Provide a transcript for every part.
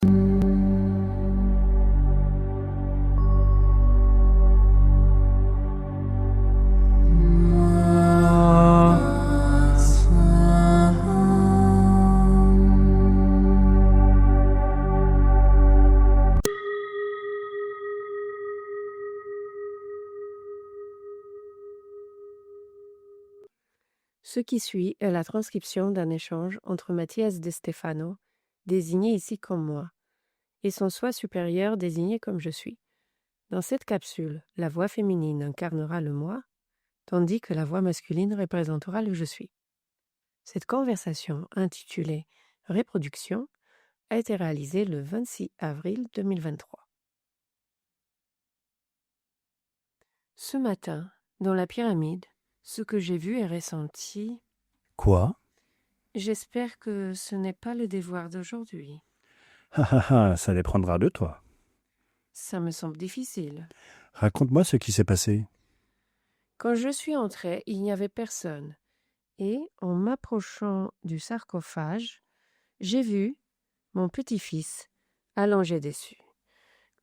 Ce qui suit est la transcription d'un échange entre Mathias de Stefano, désigné ici comme moi, et son soi supérieur désigné comme je suis. Dans cette capsule, la voix féminine incarnera le moi, tandis que la voix masculine représentera le je suis. Cette conversation, intitulée Reproduction, a été réalisée le 26 avril 2023. Ce matin, dans la pyramide, ce que j'ai vu et ressenti... Quoi? J'espère que ce n'est pas le devoir d'aujourd'hui. Ça dépendra de toi. Ça me semble difficile. Raconte-moi ce qui s'est passé. Quand je suis entrée, il n'y avait personne. Et, en m'approchant du sarcophage, j'ai vu mon petit-fils allongé dessus.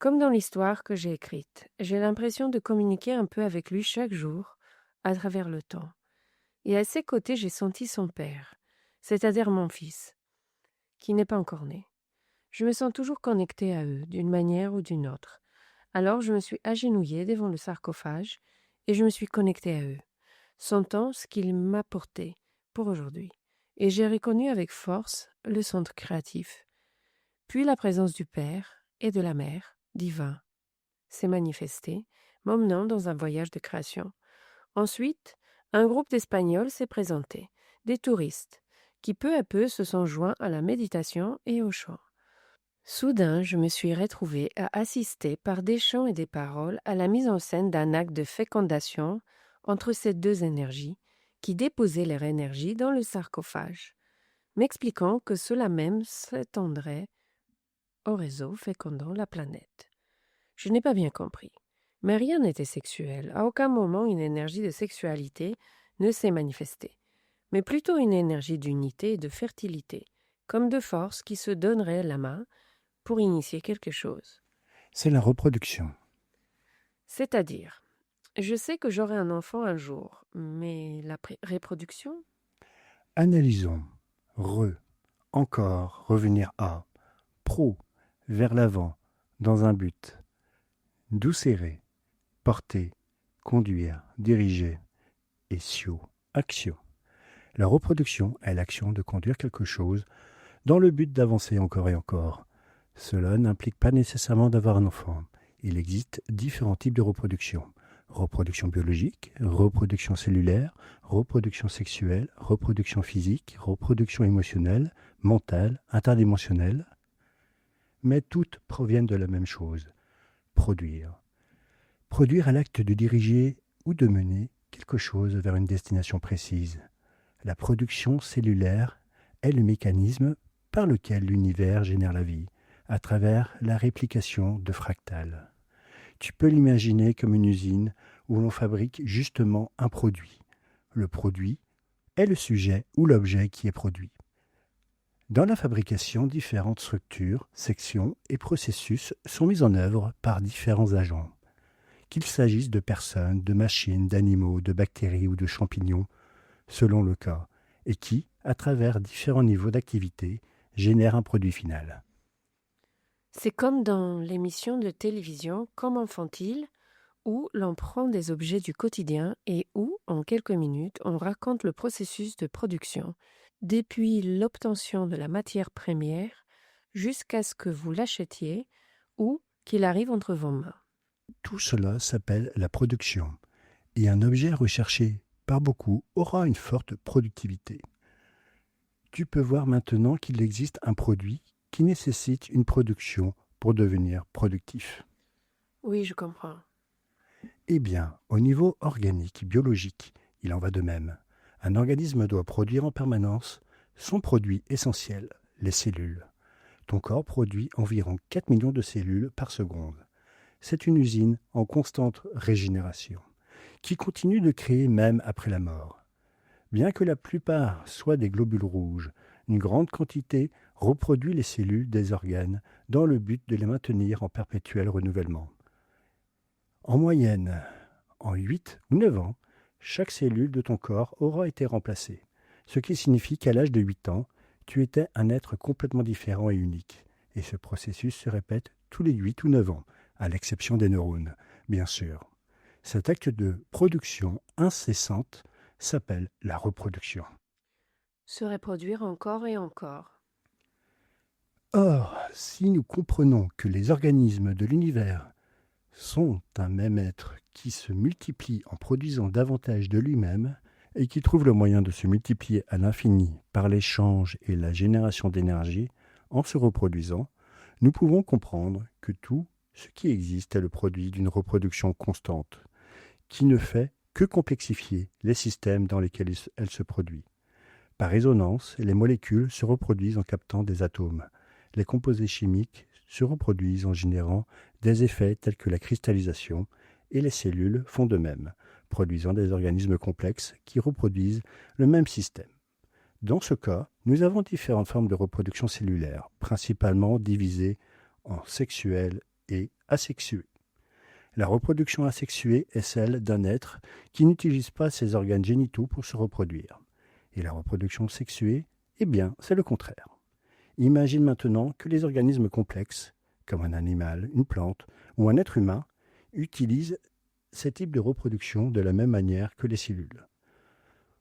Comme dans l'histoire que j'ai écrite, j'ai l'impression de communiquer un peu avec lui chaque jour, à travers le temps. Et à ses côtés, j'ai senti son père, c'est-à-dire mon fils, qui n'est pas encore né. Je me sens toujours connectée à eux, d'une manière ou d'une autre. Alors je me suis agenouillée devant le sarcophage et je me suis connectée à eux, sentant ce qu'ils m'apportaient pour aujourd'hui. Et j'ai reconnu avec force le centre créatif. Puis la présence du Père et de la Mère, divin, s'est manifestée, m'emmenant dans un voyage de création. Ensuite, un groupe d'Espagnols s'est présenté, des touristes, qui peu à peu se sont joints à la méditation et au chant. Soudain, je me suis retrouvée à assister par des chants et des paroles à la mise en scène d'un acte de fécondation entre ces deux énergies qui déposaient leur énergie dans le sarcophage, m'expliquant que cela même s'étendrait au réseau fécondant la planète. Je n'ai pas bien compris, mais rien n'était sexuel. À aucun moment une énergie de sexualité ne s'est manifestée, mais plutôt une énergie d'unité et de fertilité, comme de force qui se donnerait la main pour initier quelque chose. C'est la reproduction. C'est-à-dire, je sais que j'aurai un enfant un jour, mais la reproduction? Analysons. Encore, revenir à. Pro, vers l'avant, dans un but. Doucérer, porter, conduire, diriger. Et sio, action. La reproduction est l'action de conduire quelque chose dans le but d'avancer encore et encore. Cela n'implique pas nécessairement d'avoir un enfant. Il existe différents types de reproduction. Reproduction biologique, reproduction cellulaire, reproduction sexuelle, reproduction physique, reproduction émotionnelle, mentale, interdimensionnelle. Mais toutes proviennent de la même chose, produire. Produire est l'acte de diriger ou de mener quelque chose vers une destination précise. La production cellulaire est le mécanisme par lequel l'univers génère la vie, à travers la réplication de fractales. Tu peux l'imaginer comme une usine où l'on fabrique justement un produit. Le produit est le sujet ou l'objet qui est produit. Dans la fabrication, différentes structures, sections et processus sont mis en œuvre par différents agents. Qu'il s'agisse de personnes, de machines, d'animaux, de bactéries ou de champignons, selon le cas, et qui, à travers différents niveaux d'activité, génèrent un produit final. C'est comme dans l'émission de télévision Comment font-ils, où l'on prend des objets du quotidien et où, en quelques minutes, on raconte le processus de production, depuis l'obtention de la matière première jusqu'à ce que vous l'achetiez ou qu'il arrive entre vos mains. Tout cela s'appelle la production, et un objet recherché par beaucoup aura une forte productivité. Tu peux voir maintenant qu'il existe un produit qui nécessite une production pour devenir productif. Oui, je comprends. Eh bien, au niveau organique, biologique, il en va de même. Un organisme doit produire en permanence son produit essentiel, les cellules. Ton corps produit environ 4 millions de cellules par seconde. C'est une usine en constante régénération, qui continue de créer même après la mort. Bien que la plupart soient des globules rouges, Une grande quantité reproduit les cellules des organes dans le but de les maintenir en perpétuel renouvellement. En moyenne, en 8 ou 9 ans, chaque cellule de ton corps aura été remplacée, ce qui signifie qu'à l'âge de 8 ans, tu étais un être complètement différent et unique. Et ce processus se répète tous les 8 ou 9 ans, à l'exception des neurones, bien sûr. Cet acte de production incessante s'appelle la reproduction. Se reproduire encore et encore. Or, si nous comprenons que les organismes de l'univers sont un même être qui se multiplie en produisant davantage de lui-même et qui trouve le moyen de se multiplier à l'infini par l'échange et la génération d'énergie en se reproduisant, nous pouvons comprendre que tout ce qui existe est le produit d'une reproduction constante, qui ne fait que complexifier les systèmes dans lesquels elle se produit. Par résonance, les molécules se reproduisent en captant des atomes. Les composés chimiques se reproduisent en générant des effets tels que la cristallisation, et les cellules font de même, produisant des organismes complexes qui reproduisent le même système. Dans ce cas, nous avons différentes formes de reproduction cellulaire, principalement divisées en sexuelles et asexuées. La reproduction asexuée est celle d'un être qui n'utilise pas ses organes génitaux pour se reproduire. Et la reproduction sexuée, eh bien, c'est le contraire. Imagine maintenant que les organismes complexes, comme un animal, une plante ou un être humain, utilisent ces types de reproduction de la même manière que les cellules.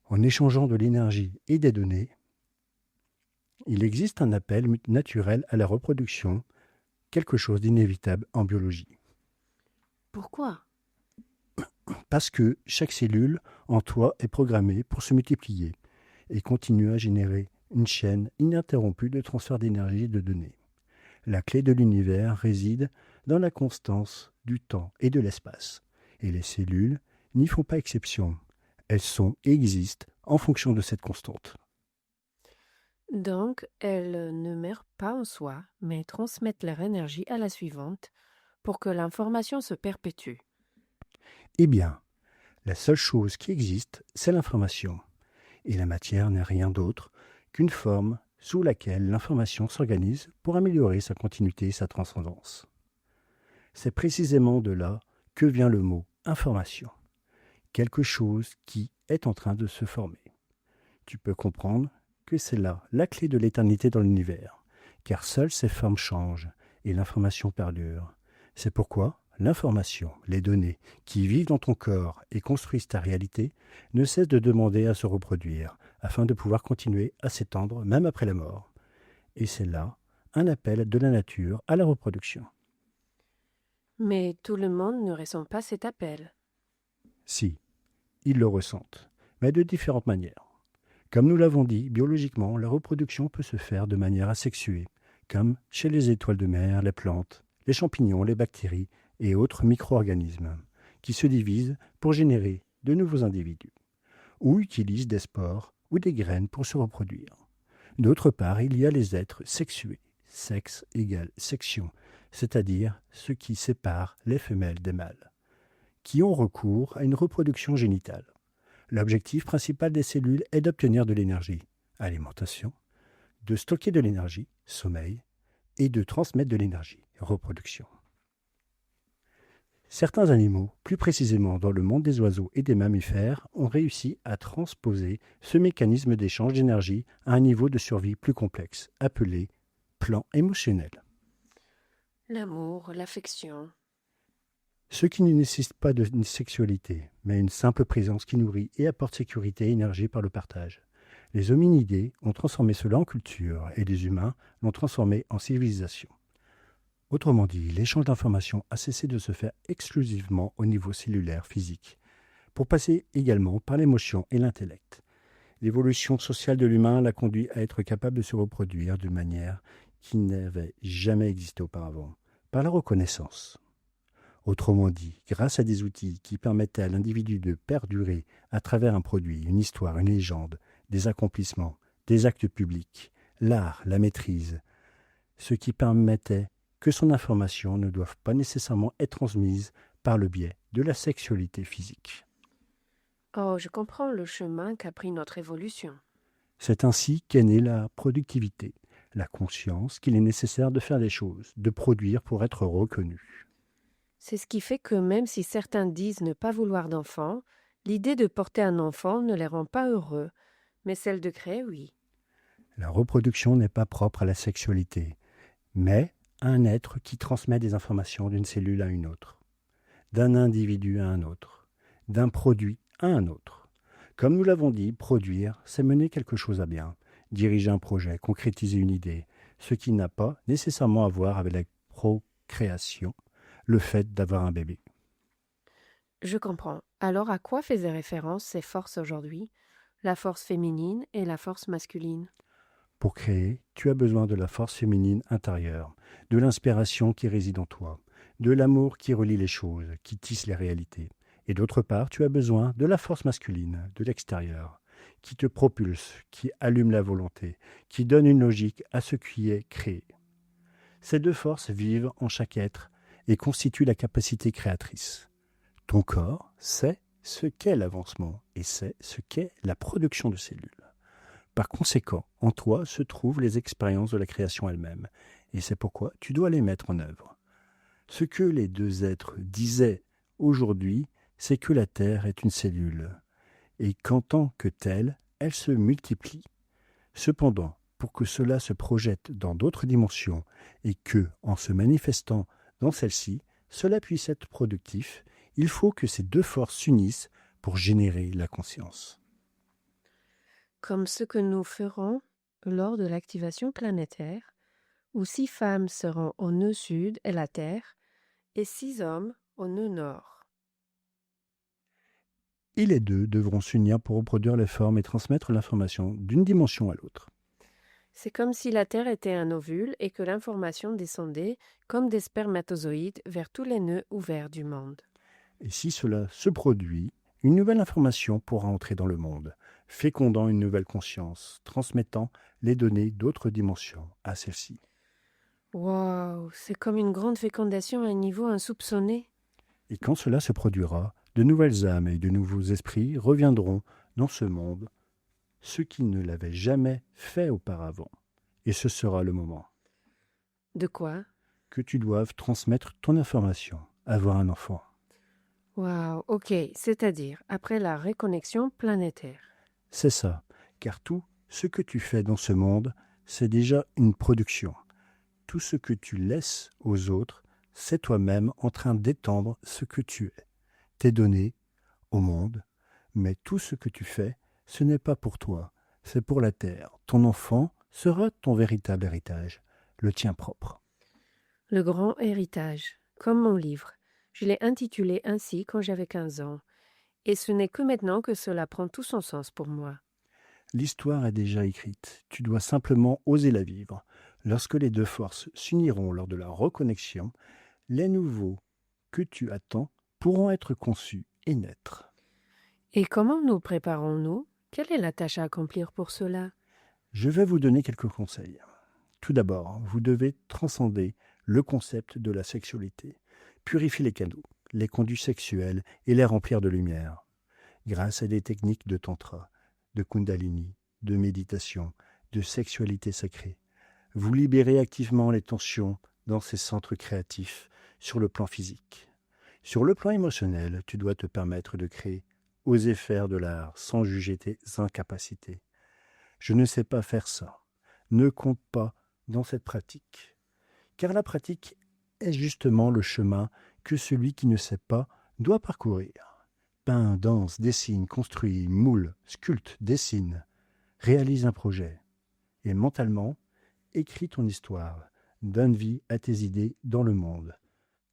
En échangeant de l'énergie et des données, il existe un appel naturel à la reproduction, quelque chose d'inévitable en biologie. Pourquoi ? Parce que chaque cellule en toi est programmée pour se multiplier et continue à générer une chaîne ininterrompue de transfert d'énergie et de données. La clé de l'univers réside dans la constance du temps et de l'espace. Et les cellules n'y font pas exception. Elles sont et existent en fonction de cette constante. Donc, elles ne meurent pas en soi, mais transmettent leur énergie à la suivante pour que l'information se perpétue. Eh bien, la seule chose qui existe, c'est l'information. Et la matière n'est rien d'autre qu'une forme sous laquelle l'information s'organise pour améliorer sa continuité et sa transcendance. C'est précisément de là que vient le mot information, quelque chose qui est en train de se former. Tu peux comprendre que c'est là la clé de l'éternité dans l'univers, car seules ces formes changent et l'information perdure. C'est pourquoi l'information, les données qui vivent dans ton corps et construisent ta réalité, ne cessent de demander à se reproduire, afin de pouvoir continuer à s'étendre même après la mort. Et c'est là un appel de la nature à la reproduction. Mais tout le monde ne ressent pas cet appel. Si, ils le ressentent, mais de différentes manières. Comme nous l'avons dit, biologiquement, la reproduction peut se faire de manière asexuée, comme chez les étoiles de mer, les plantes, les champignons, les bactéries et autres micro-organismes, qui se divisent pour générer de nouveaux individus, ou utilisent des spores ou des graines pour se reproduire. D'autre part, il y a les êtres sexués, sexe égale section, c'est-à-dire ceux qui séparent les femelles des mâles, qui ont recours à une reproduction génitale. L'objectif principal des cellules est d'obtenir de l'énergie, alimentation, de stocker de l'énergie, sommeil, et de transmettre de l'énergie, reproduction. Certains animaux, plus précisément dans le monde des oiseaux et des mammifères, ont réussi à transposer ce mécanisme d'échange d'énergie à un niveau de survie plus complexe, appelé plan émotionnel. L'amour, l'affection. Ce qui ne nécessite pas d'une sexualité, mais une simple présence qui nourrit et apporte sécurité et énergie par le partage. Les hominidés ont transformé cela en culture et les humains l'ont transformé en civilisation. Autrement dit, l'échange d'informations a cessé de se faire exclusivement au niveau cellulaire physique, pour passer également par l'émotion et l'intellect. L'évolution sociale de l'humain l'a conduit à être capable de se reproduire d'une manière qui n'avait jamais existé auparavant, par la reconnaissance. Autrement dit, grâce à des outils qui permettaient à l'individu de perdurer à travers un produit, une histoire, une légende, des accomplissements, des actes publics, l'art, la maîtrise, ce qui permettait que son information ne doive pas nécessairement être transmise par le biais de la sexualité physique. Oh, je comprends le chemin qu'a pris notre évolution. C'est ainsi qu'est née la productivité, la conscience qu'il est nécessaire de faire des choses, de produire pour être reconnu. C'est ce qui fait que même si certains disent ne pas vouloir d'enfants, l'idée de porter un enfant ne les rend pas heureux, mais celle de créer, oui. La reproduction n'est pas propre à la sexualité, mais à un être qui transmet des informations d'une cellule à une autre, d'un individu à un autre, d'un produit à un autre. Comme nous l'avons dit, produire, c'est mener quelque chose à bien, diriger un projet, concrétiser une idée, ce qui n'a pas nécessairement à voir avec la procréation, le fait d'avoir un bébé. Je comprends. Alors à quoi faisaient référence ces forces aujourd'hui? La force féminine et la force masculine. Pour créer, tu as besoin de la force féminine intérieure, de l'inspiration qui réside en toi, de l'amour qui relie les choses, qui tisse les réalités. Et d'autre part, tu as besoin de la force masculine, de l'extérieur, qui te propulse, qui allume la volonté, qui donne une logique à ce qui est créé. Ces deux forces vivent en chaque être et constituent la capacité créatrice. Ton corps sait ce qu'est l'avancement et sait ce qu'est la production de cellules. Par conséquent, en toi se trouvent les expériences de la création elle-même, et c'est pourquoi tu dois les mettre en œuvre. Ce que les deux êtres disaient aujourd'hui, c'est que la Terre est une cellule, et qu'en tant que telle, elle se multiplie. Cependant, pour que cela se projette dans d'autres dimensions, et que, en se manifestant dans celle-ci, cela puisse être productif, il faut que ces deux forces s'unissent pour générer la conscience. Comme ce que nous ferons lors de l'activation planétaire, où 6 femmes seront au nœud sud et la Terre, et 6 hommes au nœud nord. Et les deux devront s'unir pour reproduire les formes et transmettre l'information d'une dimension à l'autre. C'est comme si la Terre était un ovule et que l'information descendait comme des spermatozoïdes vers tous les nœuds ouverts du monde. Et si cela se produit, une nouvelle information pourra entrer dans le monde, fécondant une nouvelle conscience, transmettant les données d'autres dimensions à celle-ci. Waouh, c'est comme une grande fécondation à un niveau insoupçonné. Et quand cela se produira, de nouvelles âmes et de nouveaux esprits reviendront dans ce monde, ceux qui ne l'avaient jamais fait auparavant. Et ce sera le moment De quoi? que tu doives transmettre ton information, avoir un enfant. Waouh, ok, c'est-à-dire après la réconnexion planétaire. C'est ça, car tout ce que tu fais dans ce monde, c'est déjà une production. Tout ce que tu laisses aux autres, c'est toi-même en train d'étendre ce que tu es. T'es donné au monde, mais tout ce que tu fais, ce n'est pas pour toi, c'est pour la terre. Ton enfant sera ton véritable héritage, le tien propre. Le grand héritage, comme mon livre. Je l'ai intitulé ainsi quand j'avais 15 ans. Et ce n'est que maintenant que cela prend tout son sens pour moi. L'histoire est déjà écrite, tu dois simplement oser la vivre. Lorsque les deux forces s'uniront lors de la reconnexion, les nouveaux que tu attends pourront être conçus et naître. Et comment nous préparons-nous? Quelle est la tâche à accomplir pour cela? Je vais vous donner quelques conseils. Tout d'abord, vous devez transcender le concept de la sexualité, purifier les canaux, les conduits sexuels et les remplir de lumière, grâce à des techniques de tantra, de kundalini, de méditation, de sexualité sacrée. Vous libérez activement les tensions dans ces centres créatifs sur le plan physique. Sur le plan émotionnel, tu dois te permettre de créer, oser faire de l'art sans juger tes incapacités. Je ne sais pas faire ça. Ne compte pas dans cette pratique. Car la pratique est justement le chemin que celui qui ne sait pas doit parcourir. Peint, danse, dessine, construit, moule, sculpte, dessine, réalise un projet. Et mentalement, écris ton histoire, donne vie à tes idées dans le monde.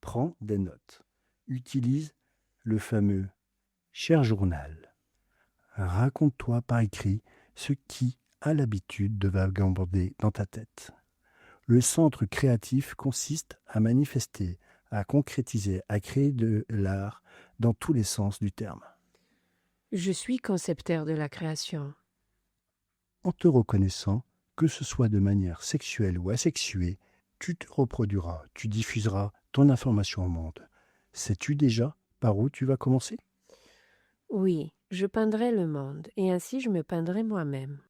Prends des notes. Utilise le fameux « cher journal ». Raconte-toi par écrit ce qui a l'habitude de vagabonder dans ta tête. Le centre créatif consiste à manifester, à concrétiser, à créer de l'art dans tous les sens du terme. Je suis concepteur de la création. En te reconnaissant, que ce soit de manière sexuelle ou asexuée, tu te reproduiras, tu diffuseras ton information au monde. Sais-tu déjà par où tu vas commencer ? Oui, je peindrai le monde, et ainsi je me peindrai moi-même.